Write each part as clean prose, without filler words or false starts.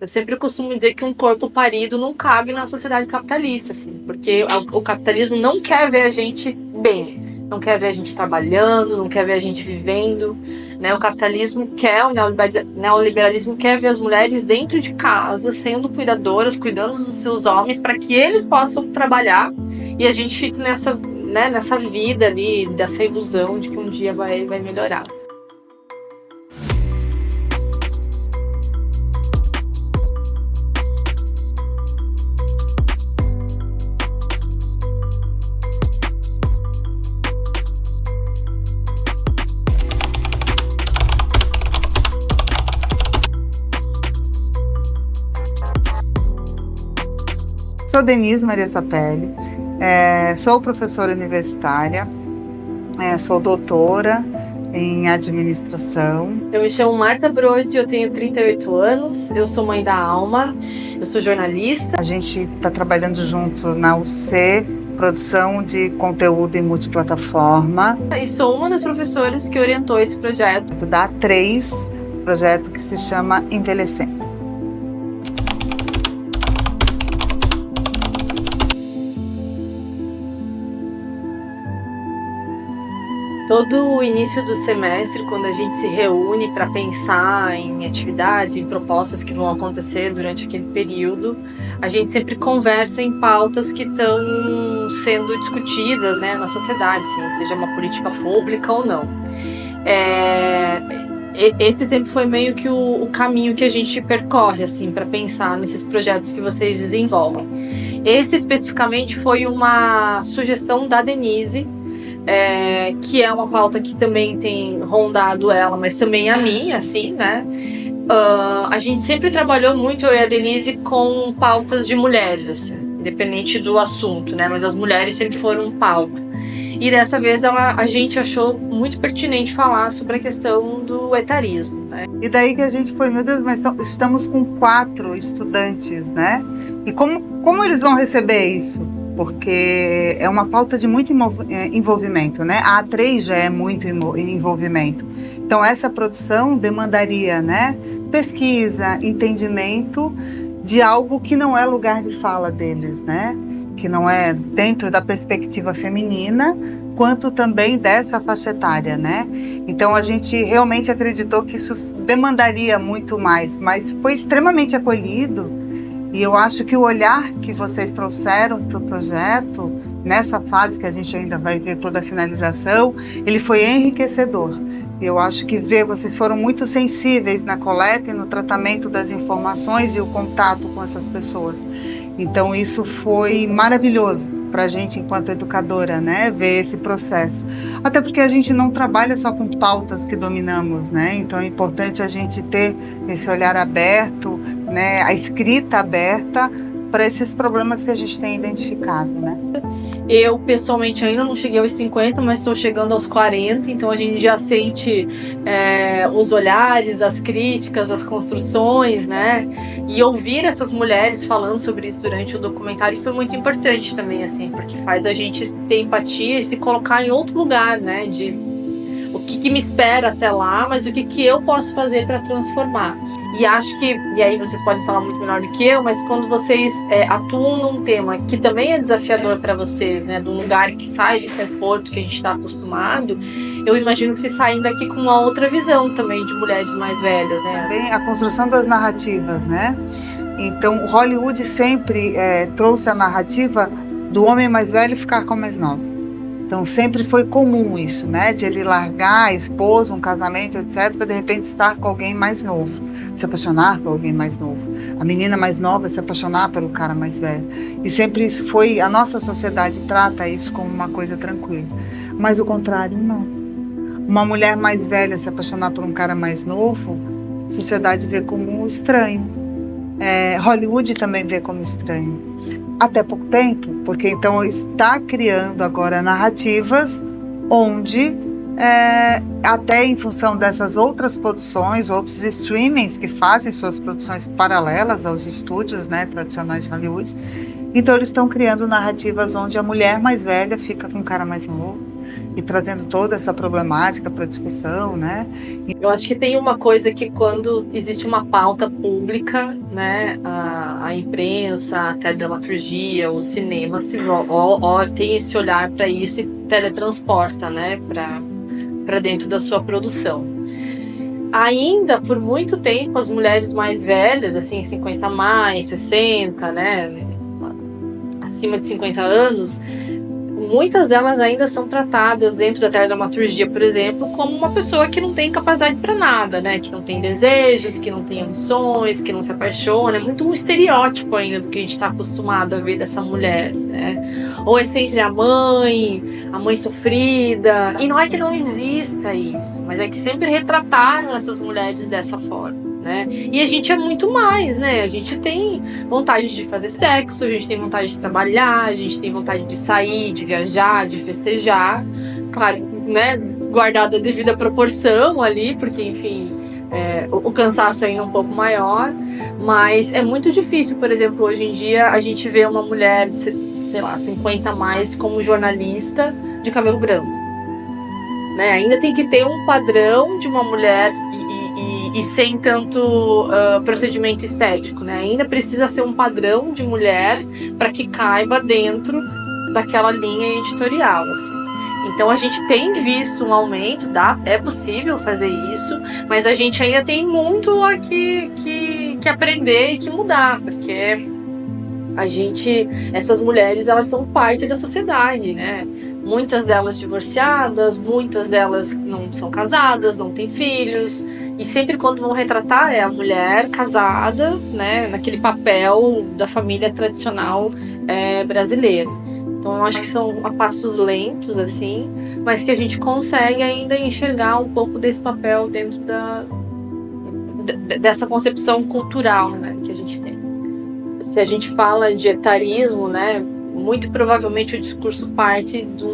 Eu sempre costumo dizer que um corpo parido não cabe na sociedade capitalista, assim, porque o capitalismo não quer ver a gente bem, não quer ver a gente trabalhando, não quer ver a gente vivendo, né? O capitalismo quer, o neoliberalismo quer ver as mulheres dentro de casa, sendo cuidadoras, cuidando dos seus homens, para que eles possam trabalhar e a gente fique nessa, né, nessa vida ali, dessa ilusão de que um dia vai melhorar. Sou Denise Maria Sapelli, sou professora universitária, sou doutora em administração. Eu me chamo Marta Brode, eu tenho 38 anos, eu sou mãe da Alma, eu sou jornalista. A gente está trabalhando junto na UC, produção de conteúdo em multiplataforma. E sou uma das professoras que orientou esse projeto. Da A3, projeto que se chama Envelhecendo. Todo o início do semestre, quando a gente se reúne para pensar em atividades, em propostas que vão acontecer durante aquele período, a gente sempre conversa em pautas que estão sendo discutidas, né, na sociedade, assim, seja uma política pública ou não. Esse sempre foi meio que o caminho que a gente percorre, assim, para pensar nesses projetos que vocês desenvolvem. Esse especificamente foi uma sugestão da Denise, que é uma pauta que também tem rondado ela, mas também a minha, assim, né? A gente sempre trabalhou muito, eu e a Denise, com pautas de mulheres, assim, independente do assunto, né? Mas as mulheres sempre foram pauta. E dessa vez a gente achou muito pertinente falar sobre a questão do etarismo, né? E daí que a gente foi, meu Deus, mas estamos com 4 estudantes, né? E como eles vão receber isso? Porque é uma pauta de muito envolvimento, né? A A3 já é muito envolvimento. Então, essa produção demandaria, né, pesquisa, entendimento de algo que não é lugar de fala deles, né? Que não é dentro da perspectiva feminina, quanto também dessa faixa etária, né? Então, a gente realmente acreditou que isso demandaria muito mais, mas foi extremamente acolhido. E eu acho que o olhar que vocês trouxeram para o projeto, nessa fase que a gente ainda vai ver toda a finalização, ele foi enriquecedor. Eu acho que vocês foram muito sensíveis na coleta e no tratamento das informações e o contato com essas pessoas. Então isso foi maravilhoso para a gente enquanto educadora, né, ver esse processo. Até porque a gente não trabalha só com pautas que dominamos, né? Então é importante a gente ter esse olhar aberto, né, a escrita aberta para esses problemas que a gente tem identificado, né? Eu, pessoalmente, ainda não cheguei aos 50, mas estou chegando aos 40, então a gente já sente os olhares, as críticas, as construções, né? E ouvir essas mulheres falando sobre isso durante o documentário foi muito importante também, assim, porque faz a gente ter empatia e se colocar em outro lugar, né? De o que me espera até lá, mas o que eu posso fazer para transformar. E acho que, e aí vocês podem falar muito melhor do que eu, mas quando vocês atuam num tema que também é desafiador para vocês, né, de um lugar que sai do conforto que a gente está acostumado, eu imagino que vocês saem daqui com uma outra visão também de mulheres mais velhas, né? Também a construção das narrativas, né? Então, Hollywood sempre trouxe a narrativa do homem mais velho ficar com a mais nova. Então, sempre foi comum isso, né? De ele largar a esposa, um casamento, etc., para de repente estar com alguém mais novo, se apaixonar por alguém mais novo. A menina mais nova se apaixonar pelo cara mais velho. E sempre isso foi, a nossa sociedade trata isso como uma coisa tranquila. Mas o contrário, não. Uma mulher mais velha se apaixonar por um cara mais novo, a sociedade vê como estranho. Hollywood também vê como estranho. Até pouco tempo, porque então está criando agora narrativas onde, até em função dessas outras produções, outros streamings que fazem suas produções paralelas aos estúdios, né, tradicionais de Hollywood, então eles estão criando narrativas onde a mulher mais velha fica com um cara mais novo e trazendo toda essa problemática para discussão, né? Eu acho que tem uma coisa que quando existe uma pauta pública, né, a imprensa, a teledramaturgia, o cinema tem esse olhar para isso e teletransporta, né, para dentro da sua produção. Ainda por muito tempo as mulheres mais velhas, assim, 50 mais, 60, né, acima de 50 anos, muitas delas ainda são tratadas dentro da teledramaturgia, por exemplo, como uma pessoa que não tem capacidade para nada, né? Que não tem desejos, que não tem ambições, que não se apaixona. É muito um estereótipo ainda do que a gente está acostumado a ver dessa mulher, né? Ou é sempre a mãe sofrida. E não é que não exista isso, mas é que sempre retrataram essas mulheres dessa forma. Né? E a gente é muito mais, né? A gente tem vontade de fazer sexo, a gente tem vontade de trabalhar, a gente tem vontade de sair, de viajar, de festejar. Claro, né? Guardada a devida proporção ali, porque, enfim, o cansaço ainda é um pouco maior. Mas é muito difícil, por exemplo, hoje em dia a gente vê uma mulher, sei lá, 50 mais como jornalista de cabelo branco. Né? Ainda tem que ter um padrão de uma mulher e sem tanto procedimento estético, né? Ainda precisa ser um padrão de mulher para que caiba dentro daquela linha editorial, assim. Então a gente tem visto um aumento, é possível fazer isso, mas a gente ainda tem muito a que aprender e que mudar, porque essas mulheres, elas são parte da sociedade, né? Muitas delas divorciadas, muitas delas não são casadas, não têm filhos, e sempre quando vão retratar é a mulher casada, né? Naquele papel da família tradicional brasileira. Então eu acho que são a passos lentos, assim, mas que a gente consegue ainda enxergar um pouco desse papel dentro dessa concepção cultural, né, que a gente tem. Se a gente fala de etarismo, né, muito provavelmente o discurso parte de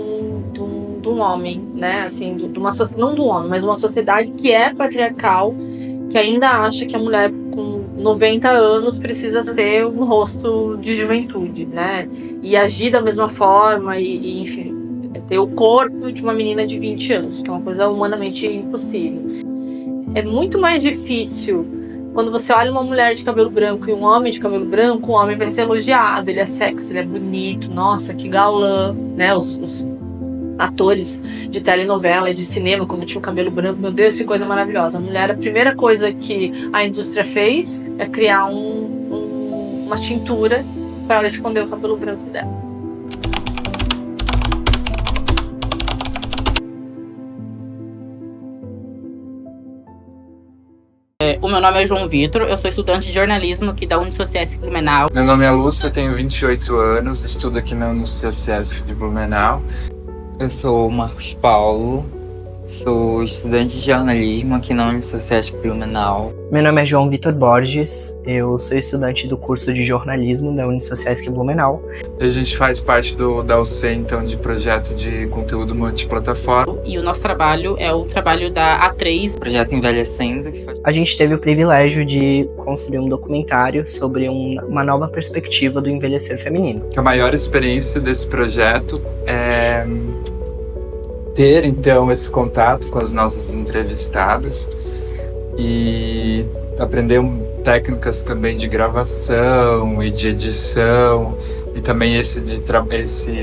um homem, né, assim, de uma sociedade, não do homem, mas uma sociedade que é patriarcal, que ainda acha que a mulher com 90 anos precisa ser um rosto de juventude, né, e agir da mesma forma e enfim, ter o corpo de uma menina de 20 anos, que é uma coisa humanamente impossível. É muito mais difícil quando você olha uma mulher de cabelo branco e um homem de cabelo branco, o homem vai ser elogiado, ele é sexy, ele é bonito, nossa, que galã, né? Os atores de telenovela e de cinema, quando tinha o cabelo branco, meu Deus, que coisa maravilhosa. A mulher, a primeira coisa que a indústria fez é criar uma tintura para ela esconder o cabelo branco dela. O meu nome é João Vitor, eu sou estudante de jornalismo aqui da Unisociesc Blumenau. Meu nome é Lúcia, tenho 28 anos, estudo aqui na Unisociesc de Blumenau. Eu sou o Marcos Paulo, sou estudante de jornalismo aqui na Unisociesc Blumenau. Meu nome é João Vitor Borges, eu sou estudante do curso de jornalismo da Unisociesc Blumenau. A gente faz parte da UC, então, de projeto de conteúdo multiplataforma. E o nosso trabalho é o trabalho da A3. Projeto Envelhecendo. A gente teve o privilégio de construir um documentário sobre uma nova perspectiva do envelhecer feminino. A maior experiência desse projeto é ter, então, esse contato com as nossas entrevistadas e aprender técnicas também de gravação e de edição e também esse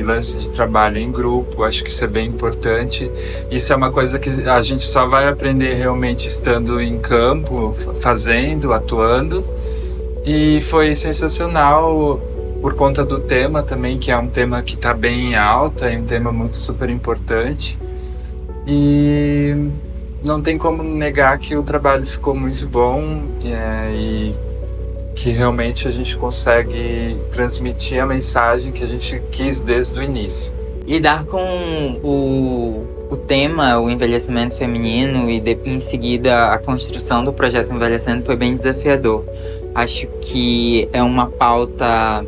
lance de trabalho em grupo. Acho que isso é bem importante. Isso é uma coisa que a gente só vai aprender realmente estando em campo, fazendo, atuando, e foi sensacional por conta do tema também, que é um tema que está bem em alta, é um tema muito super importante. E não tem como negar que o trabalho ficou muito bom e que realmente a gente consegue transmitir a mensagem que a gente quis desde o início. Lidar com o tema, o envelhecimento feminino e em seguida a construção do projeto Envelhecendo foi bem desafiador. Acho que é uma pauta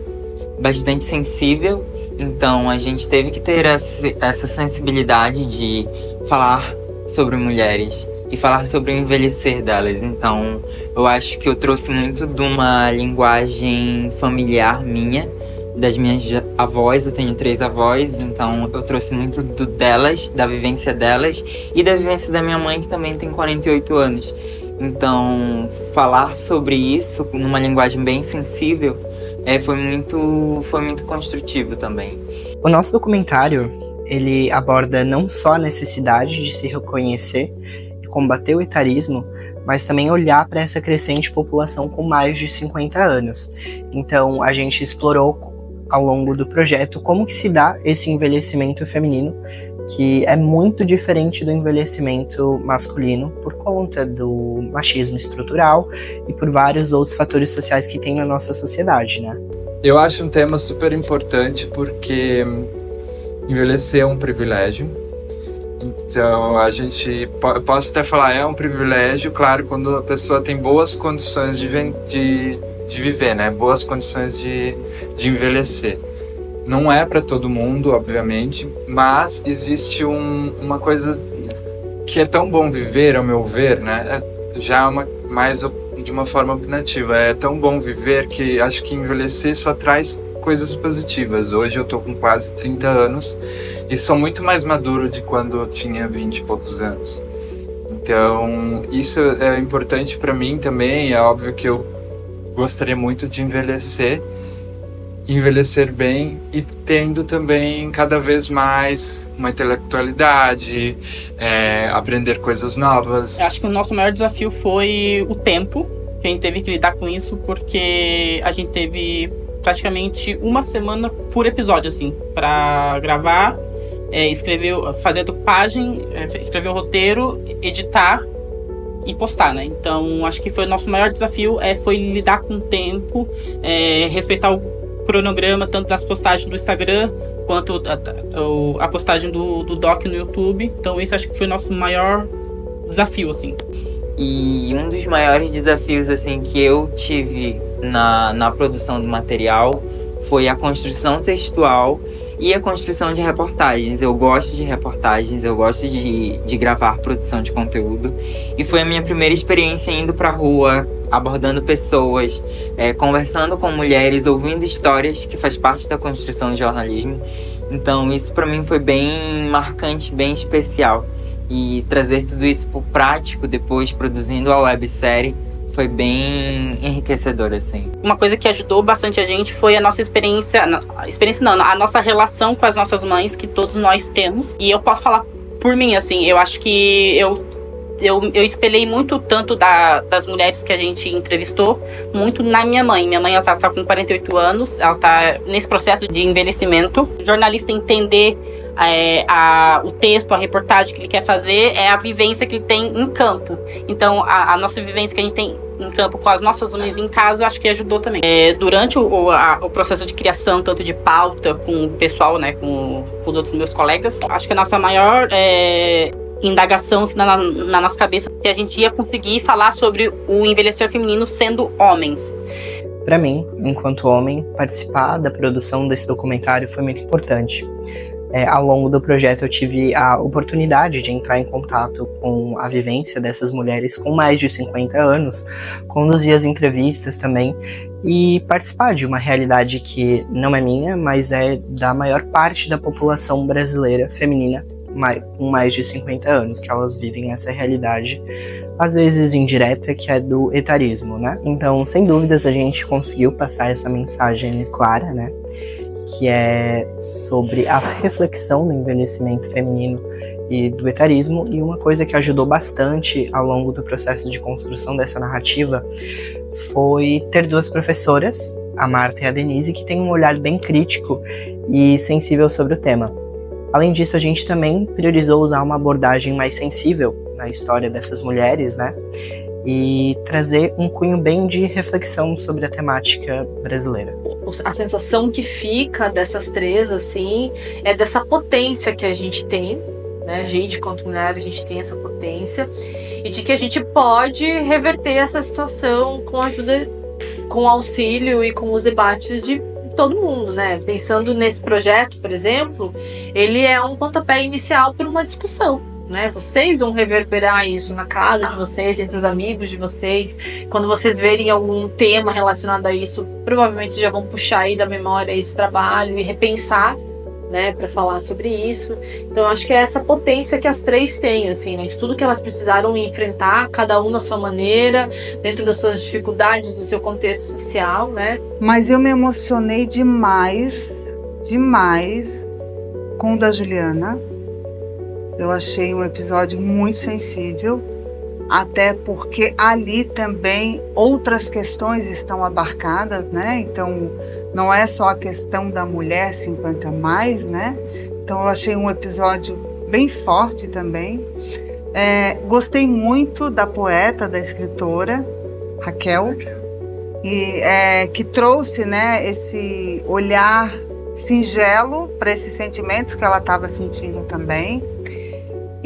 bastante sensível, então a gente teve que ter essa sensibilidade de falar sobre mulheres e falar sobre o envelhecer delas. Então eu acho que eu trouxe muito de uma linguagem familiar minha, das minhas avós. Eu tenho 3 avós, então eu trouxe muito delas, da vivência delas e da vivência da minha mãe, que também tem 48 anos. Então, falar sobre isso numa linguagem bem sensível foi muito construtivo também. O nosso documentário, ele aborda não só a necessidade de se reconhecer e combater o etarismo, mas também olhar para essa crescente população com mais de 50 anos. Então, a gente explorou ao longo do projeto como que se dá esse envelhecimento feminino, que é muito diferente do envelhecimento masculino por conta do machismo estrutural e por vários outros fatores sociais que tem na nossa sociedade, né? Eu acho um tema super importante porque envelhecer é um privilégio. Então, posso até falar, é um privilégio, claro, quando a pessoa tem boas condições de viver, né? Boas condições de envelhecer. Não é para todo mundo, obviamente, mas existe uma coisa que é tão bom viver, ao meu ver, né? Já mais de uma forma opinativa. É tão bom viver que acho que envelhecer só traz coisas positivas. Hoje eu tô com quase 30 anos e sou muito mais maduro de quando eu tinha 20 e poucos anos. Então, isso é importante para mim também. É óbvio que eu gostaria muito de envelhecer bem e tendo também cada vez mais uma intelectualidade, aprender coisas novas. Eu acho que o nosso maior desafio foi o tempo, que a gente teve que lidar com isso, porque a gente teve praticamente uma semana por episódio, assim, para gravar, fazer a decupagem, escrever o roteiro, editar e postar, né? Então, acho que foi o nosso maior desafio, foi lidar com o tempo, respeitar o cronograma, tanto das postagens do Instagram, quanto a postagem do doc no YouTube. Então, esse acho que foi o nosso maior desafio, assim. E um dos maiores desafios, assim, que eu tive na produção do material foi a construção textual e a construção de reportagens. Eu gosto de reportagens, eu gosto de gravar produção de conteúdo. E foi a minha primeira experiência indo pra rua, abordando pessoas, conversando com mulheres, ouvindo histórias, que faz parte da construção do jornalismo. Então isso pra mim foi bem marcante, bem especial. E trazer tudo isso pro prático, depois produzindo a websérie, foi bem enriquecedor, assim. Uma coisa que ajudou bastante a gente foi a nossa a nossa relação com as nossas mães, que todos nós temos. E eu posso falar por mim, assim, eu acho que eu espelhei muito tanto das mulheres que a gente entrevistou, muito na minha mãe. Minha mãe, ela tá com 48 anos, ela tá nesse processo de envelhecimento. O jornalista entender o texto, a reportagem que ele quer fazer, é a vivência que ele tem em campo. Então, a nossa vivência que a gente tem em campo com as nossas mães em casa, acho que ajudou também. Durante o processo de criação, tanto de pauta com o pessoal, né, com os outros meus colegas, acho que a nossa maior indagação assim, na nossa cabeça, se a gente ia conseguir falar sobre o envelhecer feminino sendo homens. Para mim, enquanto homem, participar da produção desse documentário foi muito importante. Ao longo do projeto eu tive a oportunidade de entrar em contato com a vivência dessas mulheres com mais de 50 anos, conduzir as entrevistas também e participar de uma realidade que não é minha, mas é da maior parte da população brasileira feminina com mais de 50 anos, que elas vivem essa realidade, às vezes indireta, que é do etarismo, né? Então, sem dúvidas, a gente conseguiu passar essa mensagem clara, né? Que é sobre a reflexão do envelhecimento feminino e do etarismo, e uma coisa que ajudou bastante ao longo do processo de construção dessa narrativa foi ter 2 professoras, a Marta e a Denise, que têm um olhar bem crítico e sensível sobre o tema. Além disso, a gente também priorizou usar uma abordagem mais sensível na história dessas mulheres, né? E trazer um cunho bem de reflexão sobre a temática brasileira. A sensação que fica dessas 3, assim, é dessa potência que a gente tem, né? A gente, quanto mulher, a gente tem essa potência, e de que a gente pode reverter essa situação com ajuda, com auxílio e com os debates de todo mundo, né? Pensando nesse projeto, por exemplo, ele é um pontapé inicial para uma discussão, né? Vocês vão reverberar isso na casa de vocês, entre os amigos de vocês. Quando vocês verem algum tema relacionado a isso, provavelmente já vão puxar aí da memória esse trabalho e repensar, né, para falar sobre isso. Então eu acho que é essa potência que as três têm, assim, né, de tudo que elas precisaram enfrentar, cada uma à sua maneira, dentro das suas dificuldades, do seu contexto social, né. Mas eu me emocionei demais com o da Juliana. Eu achei um episódio muito sensível, até porque ali também outras questões estão abarcadas, né? Então, não é só a questão da mulher 50 mais, né? Então, eu achei um episódio bem forte também. Gostei muito da poeta, da escritora, Raquel, que trouxe, né, esse olhar singelo para esses sentimentos que ela estava sentindo também.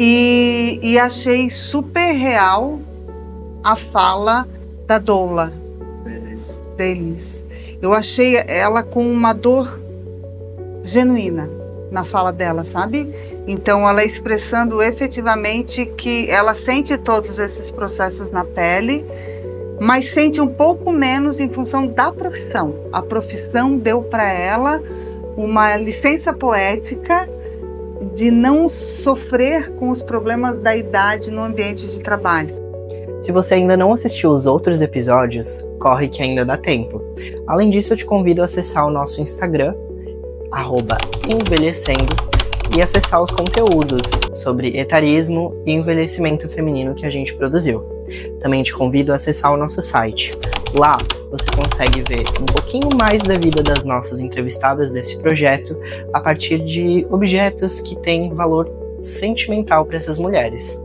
E achei super real a fala da doula, deles. Eu achei ela com uma dor genuína na fala dela, sabe? Então, ela expressando efetivamente que ela sente todos esses processos na pele, mas sente um pouco menos em função da profissão. A profissão deu para ela uma licença poética de não sofrer com os problemas da idade no ambiente de trabalho. Se você ainda não assistiu os outros episódios, corre que ainda dá tempo. Além disso, eu te convido a acessar o nosso Instagram, @envelhecendo, e acessar os conteúdos sobre etarismo e envelhecimento feminino que a gente produziu. Também te convido a acessar o nosso site. Lá você consegue ver um pouquinho mais da vida das nossas entrevistadas desse projeto a partir de objetos que têm valor sentimental para essas mulheres.